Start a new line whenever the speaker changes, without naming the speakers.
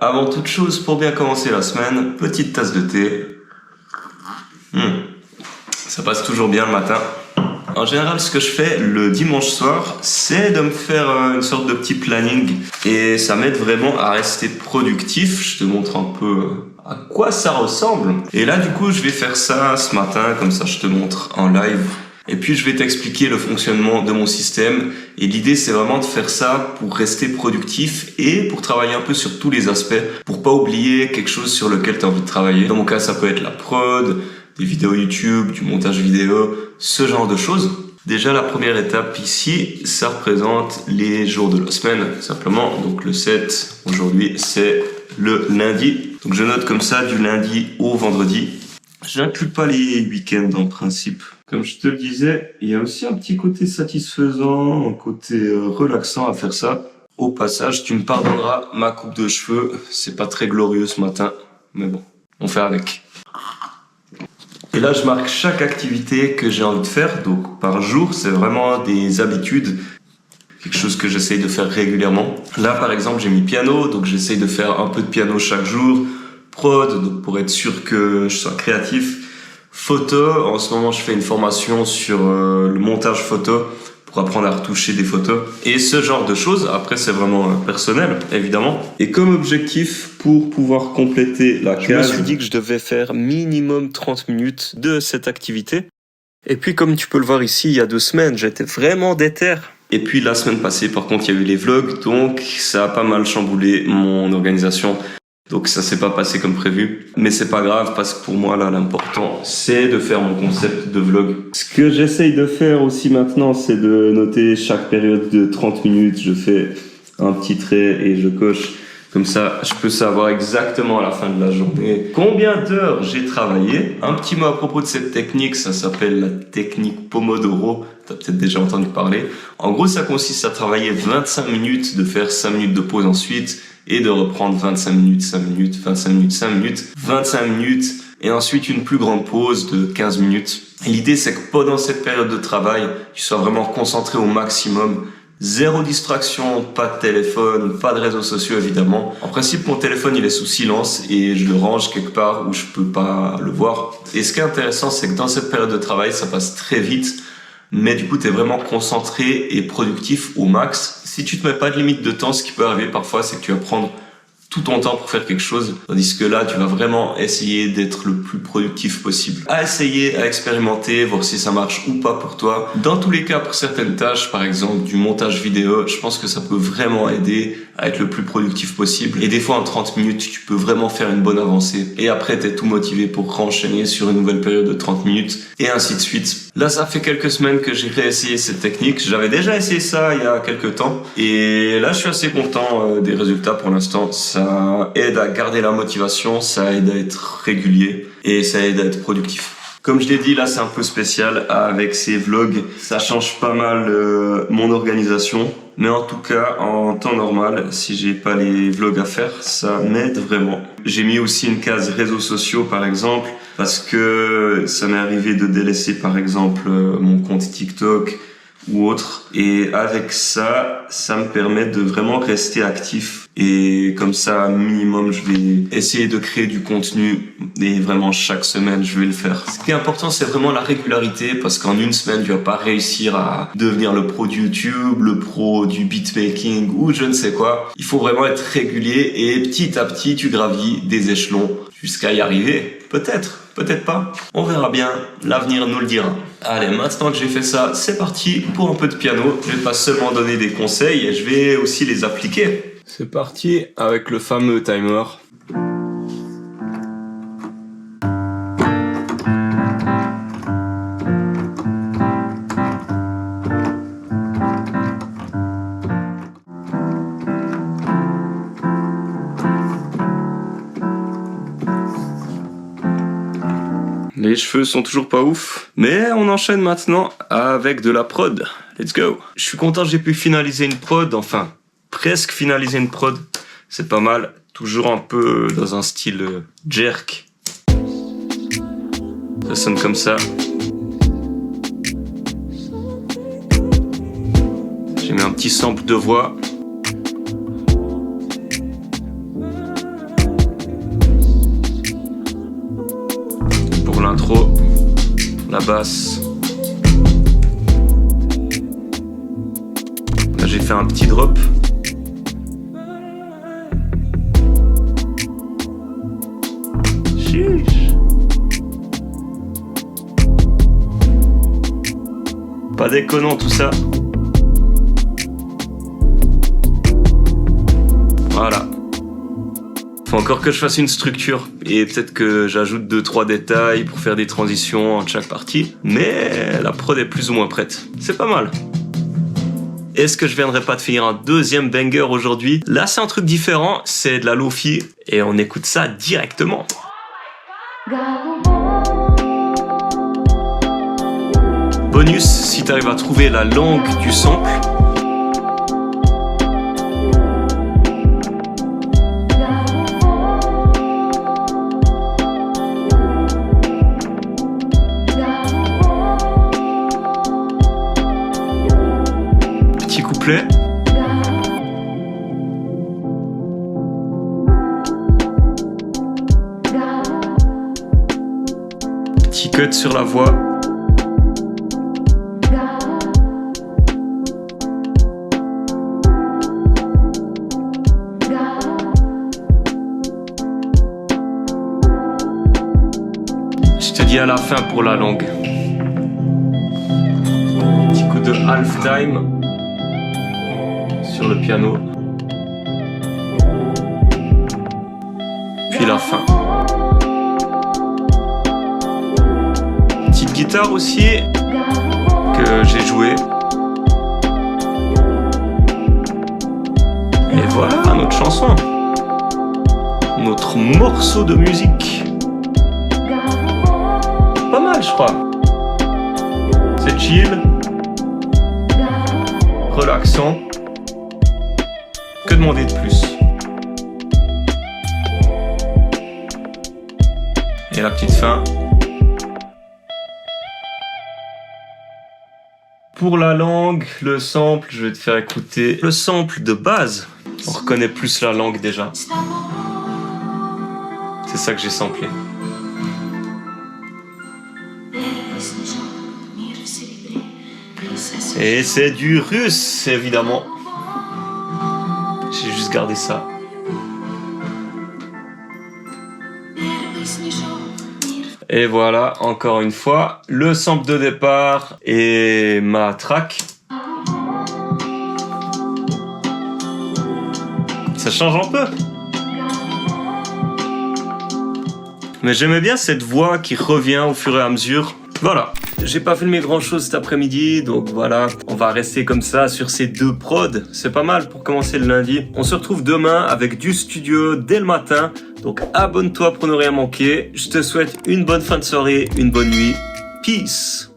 Avant toute chose, pour bien commencer la semaine, petite tasse de thé. Ça passe toujours bien le matin. En général, ce que je fais le dimanche soir, c'est de me faire une sorte de petit planning. Et ça m'aide vraiment à rester productif. Je te montre un peu à quoi ça ressemble. Et là, du coup, je vais faire ça ce matin, comme ça je te montre en live. Et puis, je vais t'expliquer le fonctionnement de mon système. Et l'idée, c'est vraiment de faire ça pour rester productif et pour travailler un peu sur tous les aspects, pour pas oublier quelque chose sur lequel tu as envie de travailler. Dans mon cas, ça peut être la prod, des vidéos YouTube, du montage vidéo, ce genre de choses. Déjà, la première étape ici, ça représente les jours de la semaine, simplement. Donc, le 7, aujourd'hui, c'est le lundi. Donc, je note comme ça du lundi au vendredi. Je n'inclus pas les week-ends en principe. Comme je te le disais, il y a aussi un petit côté satisfaisant, un côté relaxant à faire ça. Au passage, tu me pardonneras ma coupe de cheveux. C'est pas très glorieux ce matin, mais bon, on fait avec. Et là, je marque chaque activité que j'ai envie de faire. Donc, par jour, c'est vraiment des habitudes. Quelque chose que j'essaye de faire régulièrement. Là, par exemple, j'ai mis piano. Donc, j'essaye de faire un peu de piano chaque jour. Prod, donc pour être sûr que je sois créatif. Photo, en ce moment, je fais une formation sur le montage photo pour apprendre à retoucher des photos. Et ce genre de choses, après, c'est vraiment personnel, évidemment. Et comme objectif, pour pouvoir compléter la case, je me suis dit que je devais faire minimum 30 minutes de cette activité. Et puis, comme tu peux le voir ici, il y a 2 semaines, j'étais vraiment déter. Et puis, la semaine passée, par contre, il y a eu les vlogs, donc ça a pas mal chamboulé mon organisation. Donc ça s'est pas passé comme prévu, mais c'est pas grave parce que pour moi là l'important c'est de faire mon concept de vlog. Ce que j'essaye de faire aussi maintenant, c'est de noter chaque période de 30 minutes, je fais un petit trait et je coche. Comme ça, je peux savoir exactement à la fin de la journée combien d'heures j'ai travaillé. Un petit mot à propos de cette technique, ça s'appelle la technique Pomodoro. Tu as peut-être déjà entendu parler. En gros, ça consiste à travailler 25 minutes, de faire 5 minutes de pause ensuite et de reprendre 25 minutes, 5 minutes, 25 minutes, 5 minutes, 25 minutes et ensuite une plus grande pause de 15 minutes. L'idée, c'est que pendant cette période de travail, tu sois vraiment concentré au maximum. Zéro distraction, pas de téléphone, pas de réseaux sociaux évidemment. En principe, mon téléphone il est sous silence et je le range quelque part où je peux pas le voir. Et ce qui est intéressant, c'est que dans cette période de travail, ça passe très vite. Mais du coup, tu es vraiment concentré et productif au max. Si tu te mets pas de limite de temps, ce qui peut arriver parfois, c'est que tu vas prendre tout ton temps pour faire quelque chose, tandis que là, tu vas vraiment essayer d'être le plus productif possible. À essayer, à expérimenter, voir si ça marche ou pas pour toi. Dans tous les cas, pour certaines tâches, par exemple du montage vidéo, je pense que ça peut vraiment aider à être le plus productif possible. Et des fois, en 30 minutes, tu peux vraiment faire une bonne avancée. Et après, t'es tout motivé pour enchaîner sur une nouvelle période de 30 minutes, et ainsi de suite. Là, ça fait quelques semaines que j'ai réessayé cette technique. J'avais déjà essayé ça il y a quelques temps. Et là, je suis assez content des résultats pour l'instant. Ça aide à garder la motivation, ça aide à être régulier et ça aide à être productif. Comme je l'ai dit, là, c'est un peu spécial avec ces vlogs. Ça change pas mal mon organisation. Mais en tout cas, en temps normal, si j'ai pas les vlogs à faire, ça m'aide vraiment. J'ai mis aussi une case réseaux sociaux, par exemple, parce que ça m'est arrivé de délaisser, par exemple, mon compte TikTok ou autre. Et avec ça, ça me permet de vraiment rester actif. Et comme ça, minimum, je vais essayer de créer du contenu. Et vraiment, chaque semaine, je vais le faire. Ce qui est important, c'est vraiment la régularité. Parce qu'en une semaine, tu vas pas réussir à devenir le pro de YouTube, le pro du beatmaking ou je ne sais quoi. Il faut vraiment être régulier. Et petit à petit, tu gravis des échelons jusqu'à y arriver. Peut-être, peut-être pas. On verra bien. L'avenir nous le dira. Allez, maintenant que j'ai fait ça, c'est parti pour un peu de piano. Je vais pas seulement donner des conseils, je vais aussi les appliquer. C'est parti avec le fameux timer. Les cheveux sont toujours pas ouf, mais on enchaîne maintenant avec de la prod. Let's go. Je suis content, j'ai pu finaliser une prod, enfin presque finaliser une prod. C'est pas mal, toujours un peu dans un style jerk. Ça sonne comme ça. J'ai mis un petit sample de voix. la basse. Là, j'ai fait un petit drop. Chiche. Pas déconnant tout ça. Voilà. Faut encore que je fasse une structure et peut-être que j'ajoute 2-3 détails pour faire des transitions entre chaque partie. Mais la prod est plus ou moins prête. C'est pas mal. Est-ce que je viendrai pas de finir un deuxième banger aujourd'hui? Là, c'est un truc différent. C'est de la lo-fi et on écoute ça directement. Bonus, si tu arrives à trouver la langue du sample. Petit couplet. Petit cut sur la voix. Je te dis à la fin pour la langue. Petit coup de halftime sur le piano. Puis la fin. Petite guitare aussi que j'ai joué. Et voilà notre chanson. Notre morceau de musique. Pas mal, je crois. C'est chill, relaxant. Que demander de plus? Et la petite fin. Pour la langue, le sample, je vais te faire écouter le sample de base. On reconnaît plus la langue déjà. C'est ça que j'ai samplé. Et c'est du russe, évidemment. J'ai juste gardé ça. Et voilà, encore une fois, le sample de départ et ma track. Ça change un peu. Mais j'aimais bien cette voix qui revient au fur et à mesure. Voilà. J'ai pas filmé grand chose cet après-midi, donc voilà, on va rester comme ça sur ces deux prods. C'est pas mal pour commencer le lundi. On se retrouve demain avec du studio dès le matin, donc abonne-toi pour ne rien manquer. Je te souhaite une bonne fin de soirée, une bonne nuit. Peace!